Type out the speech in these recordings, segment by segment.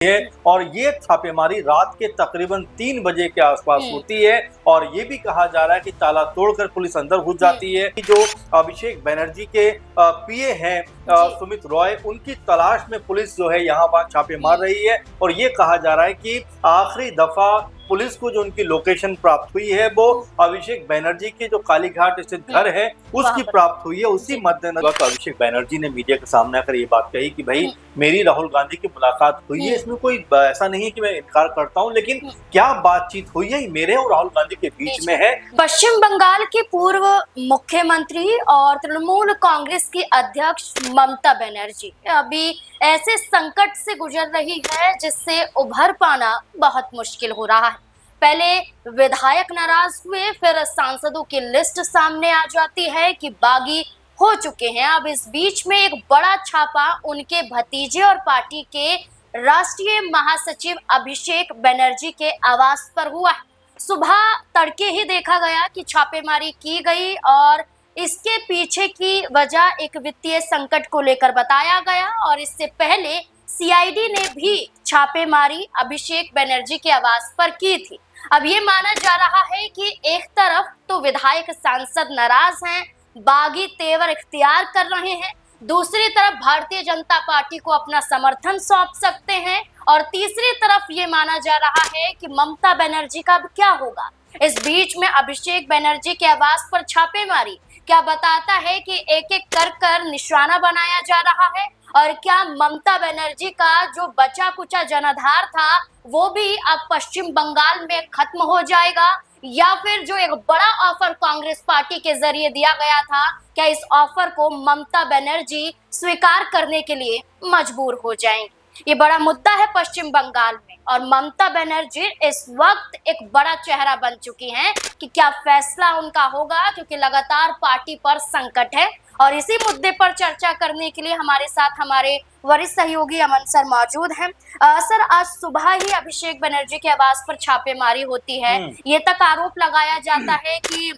है और ये छापेमारी रात के तकरीबन 3 बजे के आसपास होती है और ये भी कहा जा रहा है कि ताला तोड़कर पुलिस अंदर घुस जाती है कि जो अभिषेक बनर्जी के पीए हैं सुमित रॉय, उनकी तलाश में पुलिस जो है यहाँ वहाँ छापे मार रही है और ये कहा जा रहा है कि आखिरी दफा पुलिस को जो उनकी लोकेशन प्राप्त हुई है वो अभिषेक बनर्जी के जो कालीघाट स्थित घर है उसकी प्राप्त हुई है। उसी मद्देनजर तो अभिषेक बनर्जी ने मीडिया के सामने आकर ये बात कही कि भाई मेरी राहुल गांधी की मुलाकात हुई है, इसमें कोई ऐसा नहीं है कि मैं इनकार करता हूं, लेकिन क्या बातचीत हुई है मेरे और राहुल गांधी के बीच में है। पश्चिम बंगाल के पूर्व मुख्यमंत्री और तृणमूल कांग्रेस की अध्यक्ष ममता बनर्जी अभी ऐसे संकट से गुजर रही है जिससे उभर पाना बहुत मुश्किल हो रहा है। पहले विधायक नाराज हुए, फिर सांसदों की लिस्ट सामने आ जाती है कि बागी हो चुके हैं। अब इस बीच में एक बड़ा छापा उनके भतीजे और पार्टी के राष्ट्रीय महासचिव अभिषेक बनर्जी के आवास पर हुआ है। सुबह तड़के ही देखा गया कि छापेमारी की गई और इसके पीछे की वजह एक वित्तीय संकट को लेकर बताया गया और इससे पहले सीआईडी ने भी छापेमारी अभिषेक बनर्जी के आवास पर की थी। अब ये माना जा रहा है कि एक तरफ तो विधायक सांसद नाराज हैं, बागी तेवर इख्तियार कर रहे हैं, दूसरी तरफ भारतीय जनता पार्टी को अपना समर्थन सौंप सकते हैं और तीसरी तरफ ये माना जा रहा है कि ममता बनर्जी का क्या होगा। इस बीच में अभिषेक बनर्जी के आवास पर छापेमारी क्या बताता है कि एक एक कर निशाना बनाया जा रहा है और क्या ममता बनर्जी का जो बचा कुचा जनाधार था वो भी अब पश्चिम बंगाल में खत्म हो जाएगा, या फिर जो एक बड़ा ऑफर कांग्रेस पार्टी के जरिए दिया गया था क्या इस ऑफर को ममता बनर्जी स्वीकार करने के लिए मजबूर हो जाएंगी। ये बड़ा मुद्दा है पश्चिम बंगाल में और ममता बनर्जी इस वक्त एक बड़ा चेहरा बन चुकी हैं कि क्या फैसला उनका होगा, क्योंकि लगातार पार्टी पर संकट है। और इसी मुद्दे पर चर्चा करने के लिए हमारे साथ हमारे वरिष्ठ सहयोगी अमन सर मौजूद हैं। सर, आज सुबह ही अभिषेक बनर्जी के आवास पर छापेमारी होती है, ये तक आरोप लगाया जाता है कि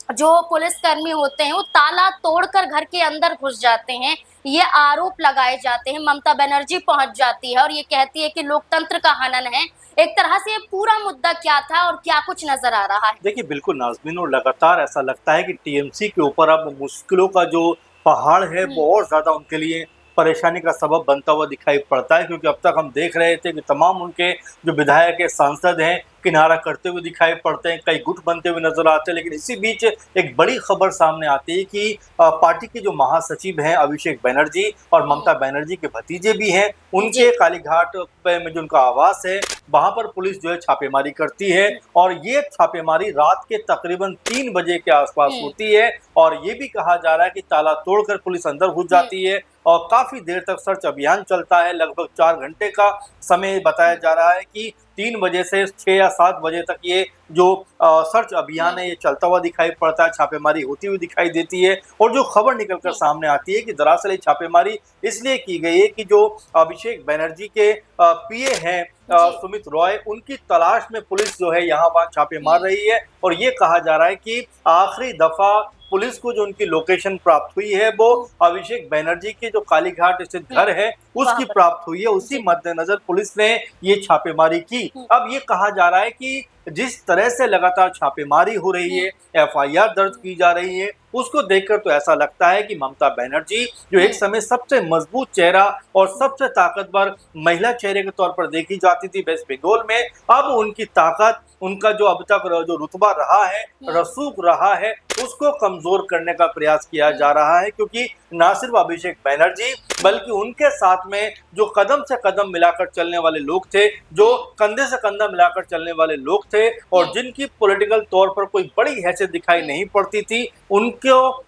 जो पुलिसकर्मी होते हैं वो ताला तोड़कर घर के अंदर घुस जाते हैं, ये आरोप लगाए जाते हैं। ममता बनर्जी पहुंच जाती है और ये कहती है कि लोकतंत्र का हनन है। एक तरह से ये पूरा मुद्दा क्या था और क्या कुछ नजर आ रहा है? देखिए बिल्कुल नाज़मीन, और लगातार ऐसा लगता है कि टीएमसी के ऊपर अब मुश्किलों का जो पहाड़ है वो और ज्यादा उनके लिए परेशानी का सबब बनता हुआ दिखाई पड़ता है, क्योंकि अब तक हम देख रहे थे कि तमाम उनके जो विधायक है, सांसद हैं, किनारा करते हुए दिखाई पड़ते हैं, कई गुट बनते हुए नजर आते हैं। लेकिन इसी बीच एक बड़ी खबर सामने आती है कि पार्टी के जो महासचिव हैं अभिषेक बनर्जी और ममता बनर्जी के भतीजे भी हैं, उनके कालीघाट में जो उनका आवास है वहां पर पुलिस जो है छापेमारी करती है और ये छापेमारी रात के तकरीबन 3 बजे के आसपास होती है और ये भी कहा जा रहा है कि ताला तोड़कर पुलिस अंदर घुस जाती है और काफी देर तक सर्च अभियान चलता है। लगभग 4 घंटे का समय बताया जा रहा है कि 3 बजे से 6 या 7 बजे तक ये जो सर्च अभियान है ये चलता हुआ दिखाई पड़ता है, छापेमारी होती हुई दिखाई देती है। और जो खबर निकलकर सामने आती है कि दरअसल ये छापेमारी इसलिए की गई है कि जो अभिषेक बनर्जी के पीए हैं सुमित रॉय, उनकी तलाश में पुलिस जो है यहाँ वहाँ छापे मार रही है और ये कहा जा रहा है कि आखिरी दफा पुलिस को जो उनकी लोकेशन प्राप्त हुई है वो अभिषेक बनर्जी के जो कालीघाट स्थित घर है उसकी प्राप्त हुई है। उसी मद्देनजर पुलिस ने ये छापेमारी की। अब ये कहा जा रहा है कि जिस तरह से लगातार छापेमारी हो रही है, एफआईआर दर्ज की जा रही है, उसको देखकर तो ऐसा लगता है कि ममता बनर्जी जो एक समय सबसे मजबूत चेहरा और सबसे ताकतवर महिला चेहरे के तौर पर देखी जाती थी वेस्ट बंगाल में, अब उनकी ताकत, उनका जो अब तक जो रुतबा रहा है, रसूख रहा है, उसको कमजोर करने का प्रयास किया जा रहा है। क्योंकि ना सिर्फ अभिषेक बनर्जी बल्कि उनके साथ में जो कदम से कदम मिलाकर चलने वाले लोग थे, जो कंधे से कंधा मिलाकर चलने वाले लोग थे और जिनकी पॉलिटिकल तौर पर कोई बड़ी हैसियत दिखाई नहीं पड़ती थी, उनको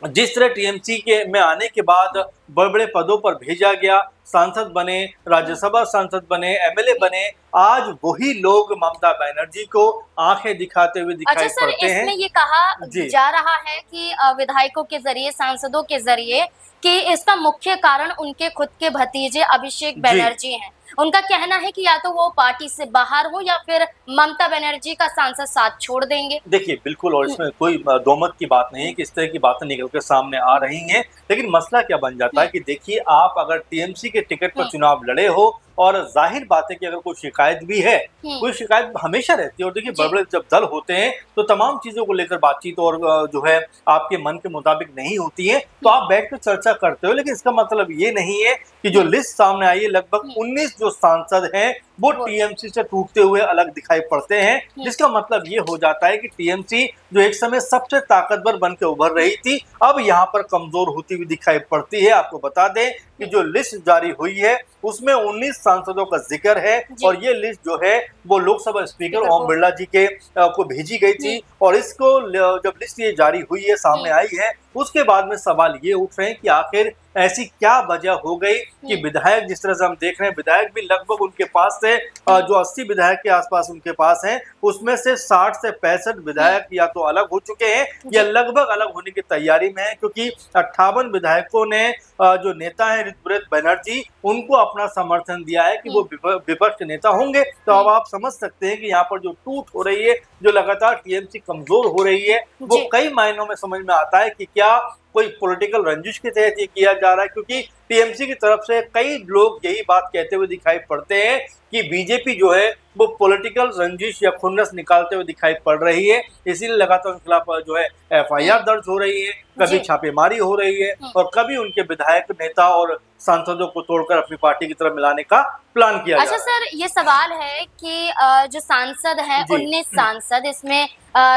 जिस तरह टीएमसी के में आने के बाद बड़े बड़े पदों पर भेजा गया, सांसद बने, राज्यसभा सांसद बने, एमएलए बने, आज वही लोग ममता बनर्जी को आंखें दिखाते हुए दिखाई पड़ते हैं। इसमें ये कहा जा रहा है कि विधायकों के जरिए, सांसदों के जरिए कि इसका मुख्य कारण उनके खुद के भतीजे अभिषेक बनर्जी हैं। उनका कहना है कि या तो वो पार्टी से बाहर हो या फिर ममता बनर्जी का सांसद साथ छोड़ देंगे। देखिए बिल्कुल, और इसमें कोई दोमत की बात नहीं है कि इस तरह की बातें निकल कर सामने आ रही हैं, लेकिन मसला क्या बन जाता है कि देखिए आप अगर टीएमसी के टिकट पर चुनाव लड़े हो और जाहिर बात है कि अगर कोई शिकायत भी है, कोई शिकायत हमेशा रहती है। और देखिए, बड़े-बड़े जब दल होते हैं तो तमाम चीज़ों को लेकर बातचीत और जो है आपके मन के मुताबिक नहीं होती है, तो आप बैठ कर चर्चा करते हो। लेकिन इसका मतलब ये नहीं है कि जो लिस्ट सामने आई है, लगभग 19 जो सांसद हैं वो टीएमसी से टूटते हुए अलग दिखाई पड़ते हैं, जिसका मतलब ये हो जाता है कि टीएमसी जो एक समय सबसे ताकतवर बन के उभर रही थी, अब यहाँ पर कमजोर होती हुई दिखाई पड़ती है। आपको बता दें कि जो लिस्ट जारी हुई है उसमें 19 सांसदों का जिक्र है, और ये लिस्ट जो है वो लोकसभा स्पीकर ओम बिरला जी के को भेजी गई थी। और इसको जब लिस्ट ये जारी हुई है, सामने आई है, उसके बाद में सवाल ये उठ रहे हैं कि आखिर ऐसी क्या वजह हो गई कि विधायक, जिस तरह से हम देख रहे हैं, विधायक भी लगभग उनके पास से जो 80 विधायक के आसपास उनके पास हैं, उसमें से 60 से 65 विधायक या तो अलग हो चुके हैं या लगभग अलग होने की तैयारी में है, क्योंकि 58 विधायकों ने जो नेता है ऋतुव्रत बनर्जी, उनको अपना समर्थन दिया है कि वो विपक्ष नेता होंगे। तो अब आप समझ सकते हैं कि यहाँ पर जो टूट हो रही है, जो लगातार टीएमसी कमजोर हो रही है, वो कई मायनों में समझ में आता है कि क्या कोई पॉलिटिकल रंजिश के तहत ये किया जा रहा है। क्योंकि टीएमसी की तरफ से कई लोग यही बात कहते हुए दिखाई पड़ते हैं कि बीजेपी जो है वो पॉलिटिकल रंजिश या खुन्नस निकालते हुए दिखाई पड़ रही है, इसीलिए लगातार उनके खिलाफ जो है एफआईआर दर्ज हो रही है, कभी छापेमारी हो रही है, और कभी उनके विधायक, नेता और सांसदों को तोड़कर अपनी पार्टी की तरफ मिलाने का प्लान किया जा रहा है। अच्छा सर, ये सवाल है कि जो सांसद हैं 19 सांसद, इसमें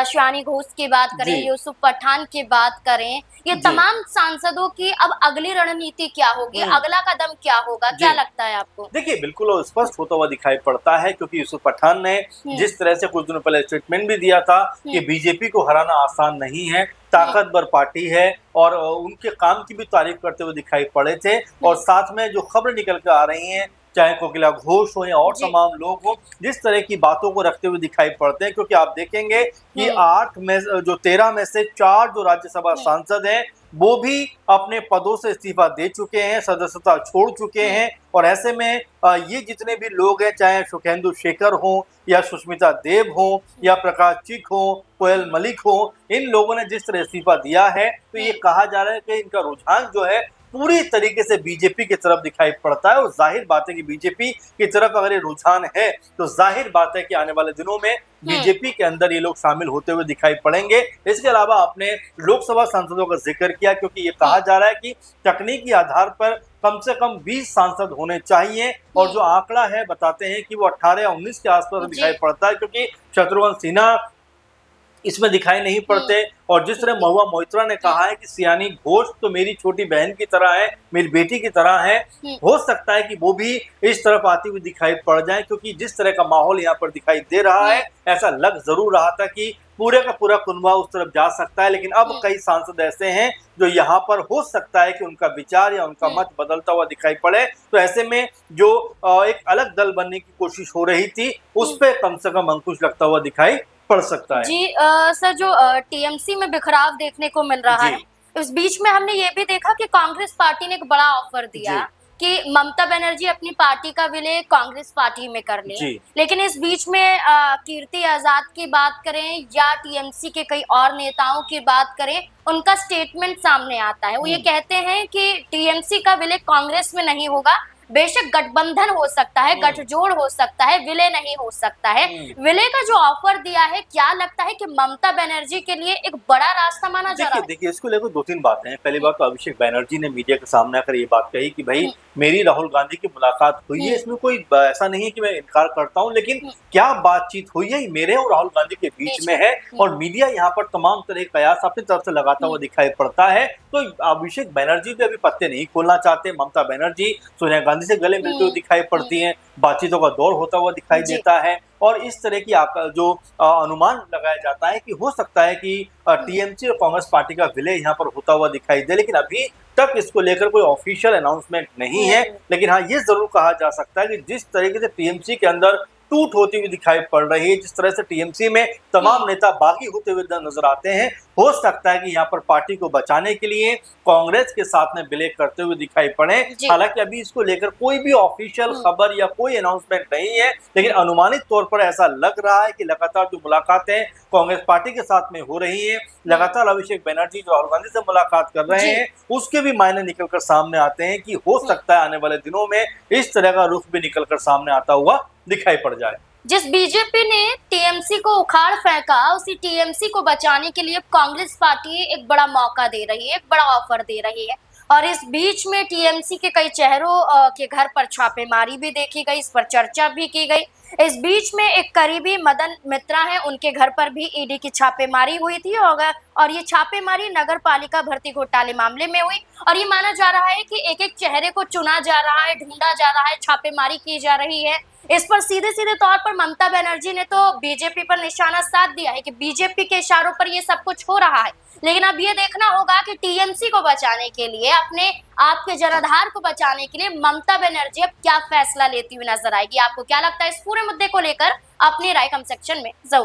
शिवानी घोष की बात करें, यूसुफ पठान की बात करें, ये तमाम सांसदों की अब अगली रणनीति क्या होगी, अगला कदम क्या होगा, क्या लगता है आपको? देखिए, बिल्कुल स्पष्ट होता हुआ दिखाई पड़ता है, क्योंकि यूसुफ पठान ने जिस तरह से कुछ दिनों पहले स्टेटमेंट भी दिया था कि बीजेपी को हराना आसान नहीं है, ताकतवर पार्टी है, और उनके काम की भी तारीफ करते हुए दिखाई पड़े थे। और साथ में जो खबर निकल कर आ रही हैं, चाहे कोकिला घोष हो या और तमाम लोग हो, जिस तरह की बातों को रखते हुए दिखाई पड़ते हैं, क्योंकि आप देखेंगे कि 13 में से 4 जो राज्यसभा सांसद हैं वो भी अपने पदों से इस्तीफा दे चुके हैं, सदस्यता छोड़ चुके हैं। और ऐसे में ये जितने भी लोग हैं, चाहे सुखेंदु शेखर हो या सुष्मिता देव हो या प्रकाश चिक हो, कोयल मलिक हो, इन लोगों ने जिस तरह इस्तीफा दिया है, तो ये कहा जा रहा है कि इनका रुझान जो है पूरी तरीके से बीजेपी की तरफ दिखाई पड़ता है। और जाहिर बात है कि बीजेपी की तरफ अगर ये रुझान है, तो जाहिर बात है कि आने वाले दिनों में बीजेपी के अंदर ये लोग शामिल होते हुए दिखाई पड़ेंगे। इसके अलावा आपने लोकसभा सांसदों का जिक्र किया, क्योंकि ये कहा जा रहा है कि तकनीकी आधार पर कम से कम 20 सांसद होने चाहिए, और जो आंकड़ा है बताते हैं कि वो 18 या 19 के आसपास दिखाई पड़ता है, क्योंकि शत्रुघ्न सिन्हा इसमें दिखाई नहीं पड़ते। और जिस तरह महुआ मोइत्रा ने कहा है कि सियानी घोष तो मेरी छोटी बहन की तरह है, मेरी बेटी की तरह है, हो सकता है कि वो भी इस तरफ आती हुई दिखाई पड़ जाए, क्योंकि जिस तरह का माहौल यहाँ पर दिखाई दे रहा है, ऐसा लग जरूर रहा था कि पूरे का पूरा कुनबा उस तरफ जा सकता है। लेकिन अब कई सांसद ऐसे हैं जो यहाँ पर हो सकता है कि उनका विचार या उनका मत बदलता हुआ दिखाई पड़े। तो ऐसे में जो एक अलग दल बनने की कोशिश हो रही थी, उस पर कम से कम अंकुश लगता हुआ दिखाई पड़ सकता है। जी सर, जो टीएमसी में बिखराव देखने को मिल रहा है, इस बीच में हमने ये भी देखा कि कांग्रेस पार्टी ने एक बड़ा ऑफर दिया कि ममता बनर्जी अपनी पार्टी का विलय कांग्रेस पार्टी में कर ले। लेकिन इस बीच में कीर्ति आजाद की बात करें या टीएमसी के कई और नेताओं की बात करें, उनका स्टेटमेंट सामने आता है। वो ये कहते हैं कि टीएमसी का विलय कांग्रेस में नहीं होगा, बेशक गठबंधन हो सकता है, गठजोड़ हो सकता है, विलय नहीं हो सकता है। विलय का जो ऑफर दिया है, क्या लगता है कि ममता बनर्जी के लिए एक बड़ा रास्ता माना जा रहा है? देखिए, इसको लेकर 2-3 बातें हैं। पहली बात तो अभिषेक बनर्जी ने मीडिया के सामने आकर ये बात कही कि भाई मेरी राहुल गांधी की मुलाकात हुई है, इसमें कोई ऐसा नहीं है कि मैं इनकार करता हूं, लेकिन क्या बातचीत हुई है मेरे और राहुल गांधी के बीच में है। और मीडिया यहाँ पर तमाम तरह के कयास अपनी तरफ से लगाता हुआ दिखाई पड़ता है। तो अभिषेक बनर्जी भी अभी पत्ते नहीं खोलना चाहते। ममता बनर्जी सोनिया गांधी से गले मिलते हुए दिखाई पड़ती हैं, बातचीतों का दौर होता हुआ दिखाई देता है। और इस तरह की जो अनुमान लगाया जाता है कि हो सकता है कि टीएमसी और कांग्रेस पार्टी का विलय यहाँ पर होता हुआ दिखाई दे, लेकिन अभी तक इसको लेकर कोई ऑफिशियल अनाउंसमेंट नहीं है। लेकिन हाँ, ये जरूर कहा जा सकता है कि जिस तरीके से टीएमसी के अंदर टूट होती हुई दिखाई पड़ रही है। जिस तरह से टीएमसी में तमाम नेता बागी होते हुए नजर आते हैं, हो सकता है कि यहाँ पर पार्टी को बचाने के लिए कांग्रेस के साथ में विलय करते हुए दिखाई पड़े। हालांकि अभी इसको लेकर कोई भी ऑफिशियल खबर या कोई अनाउंसमेंट नहीं है, लेकिन अनुमानित तौर पर ऐसा लग रहा है कि लगातार जो मुलाकातें कांग्रेस पार्टी के साथ में हो रही हैं, लगातार अभिषेक बनर्जी जो राहुल गांधी से मुलाकात कर रहे हैं, उसके भी मायने निकलकर सामने आते हैं कि हो सकता है आने वाले दिनों में इस तरह का रुख भी निकलकर सामने आता हुआ दिखाई पड़ जाए। जिस बीजेपी ने टीएमसी को उखाड़ फेंका, उसी टीएमसी को बचाने के लिए कांग्रेस पार्टी एक बड़ा मौका दे रही है, एक बड़ा ऑफर दे रही है। और इस बीच में टीएमसी के कई चेहरों के घर पर छापेमारी भी देखी गई, इस पर चर्चा भी की गई। इस बीच में एक करीबी मदन मित्रा है, उनके घर पर भी ईडी की छापेमारी हुई थी और ये छापेमारी नगर पालिका भर्ती घोटाले मामले में हुई। और ये माना जा रहा है कि एक एक चेहरे को चुना जा रहा है, ढूंढा जा रहा है, छापेमारी की जा रही है। इस पर सीधे सीधे तौर पर ममता बनर्जी ने तो बीजेपी पर निशाना साध दिया है कि बीजेपी के इशारों पर ये सब कुछ हो रहा है। लेकिन अब ये देखना होगा कि टीएमसी को बचाने के लिए, अपने आप के जनाधार को बचाने के लिए ममता बनर्जी अब क्या फैसला लेती हुई नजर आएगी। आपको क्या लगता है इस पूरे मुद्दे को लेकर? अपनी राय कमेंट सेक्शन में जरूर